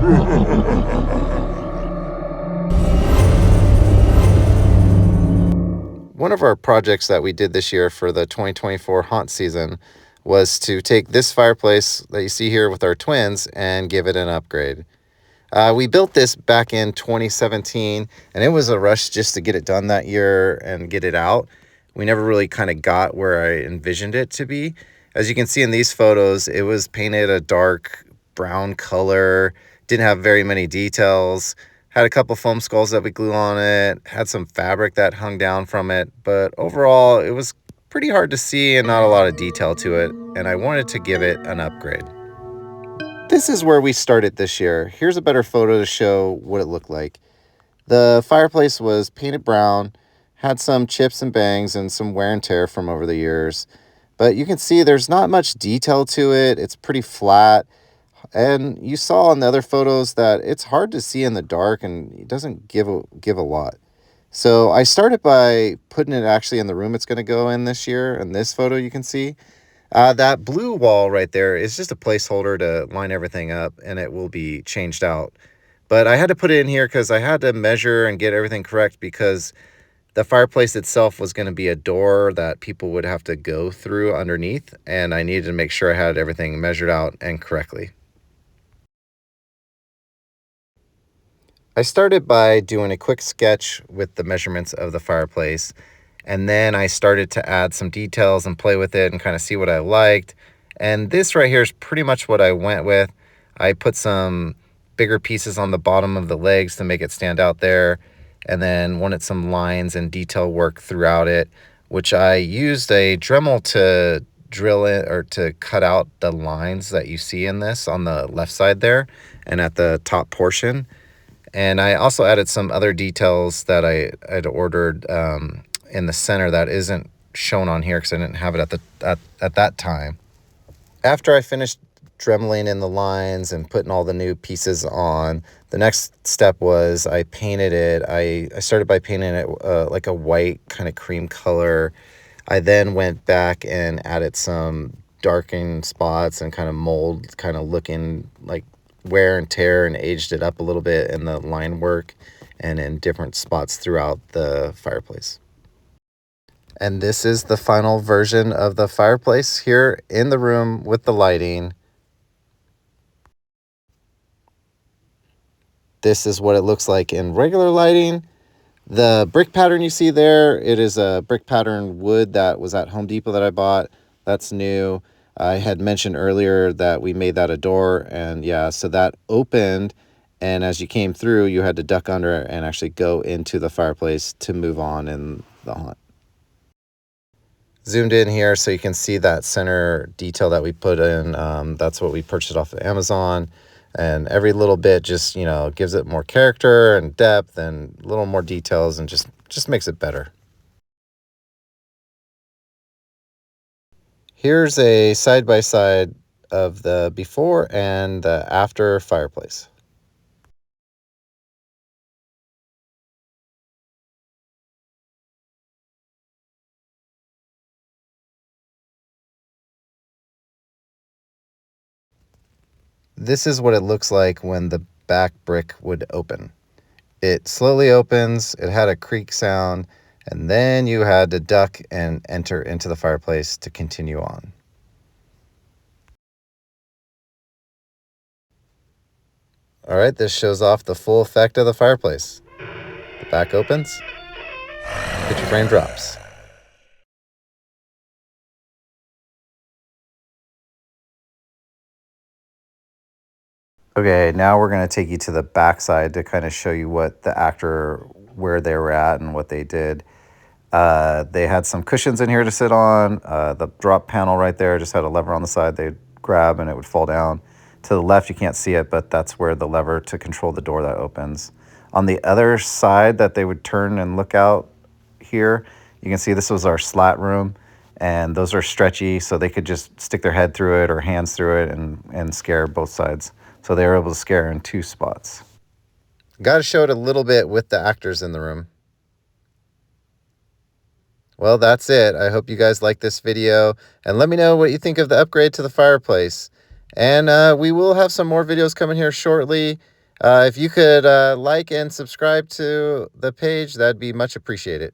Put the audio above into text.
One of our projects that we did this year for the 2024 haunt season was to take this fireplace that you see here with our twins and give it an upgrade. We built this back in 2017, and it was a rush just to get it done that year and get it out. We never really kind of got where I envisioned it to be. As you can see in these photos, it was painted a dark brown color, didn't have very many details, had a couple foam skulls that we glue on it, had some fabric that hung down from it, but overall it was pretty hard to see and not a lot of detail to it, and I wanted to give it an upgrade. This is where we started this year. Here's a better photo to show what it looked like. The fireplace was painted brown, had some chips and bangs and some wear and tear from over the years. But you can see there's not much detail to it. It's pretty flat. And you saw in the other photos that it's hard to see in the dark and it doesn't give a lot. So I started by putting it actually in the room it's going to go in this year. In this photo you can see. That blue wall right there is just a placeholder to line everything up, and it will be changed out. But I had to put it in here because I had to measure and get everything correct, because the fireplace itself was going to be a door that people would have to go through underneath, and I needed to make sure I had everything measured out and correctly. I started by doing a quick sketch with the measurements of the fireplace, and then I started to add some details and play with it and kind of see what I liked. And this right here is pretty much what I went with. I put some bigger pieces on the bottom of the legs to make it stand out there, and then wanted some lines and detail work throughout it, which I used a Dremel to drill it or to cut out the lines that you see in this on the left side there and at the top portion. And I also added some other details that I had ordered in the center that isn't shown on here because I didn't have it at that time. After I finished dremeling in the lines and putting all the new pieces on, the next step was I painted it. I started by painting it like a white kind of cream color. I then went back and added some darkened spots and kind of mold, kind of looking like wear and tear, and aged it up a little bit in the line work and in different spots throughout the fireplace. And this is the final version of the fireplace here in the room with the lighting. This is what it looks like in regular lighting. The brick pattern you see there, it is a brick pattern wood that was at Home Depot that I bought. That's new. I had mentioned earlier that we made that a door, and yeah, so that opened, and as you came through, you had to duck under and actually go into the fireplace to move on in the haunt. Zoomed in here so you can see that center detail that we put in. That's what we purchased off of Amazon, and every little bit just, you know, gives it more character and depth and a little more details, and just makes it better. Here's a side-by-side of the before and the after fireplace. This is what it looks like when the back brick would open. It slowly opens, it had a creak sound, and then you had to duck and enter into the fireplace to continue on. All right, this shows off the full effect of the fireplace. The back opens, picture frame drops. Okay, now we're going to take you to the back side to kind of show you what the actor, where they were at and what they did. They had some cushions in here to sit on. The drop panel right there just had a lever on the side they'd grab and it would fall down. To the left, you can't see it, but that's where the lever to control the door that opens. On the other side that they would turn and look out here, you can see this was our slat room, and those are stretchy, so they could just stick their head through it or hands through it and scare both sides. So they were able to scare in two spots. Got to show it a little bit with the actors in the room. Well, that's it. I hope you guys like this video, and let me know what you think of the upgrade to the fireplace. And we will have some more videos coming here shortly. If you could like and subscribe to the page, that'd be much appreciated.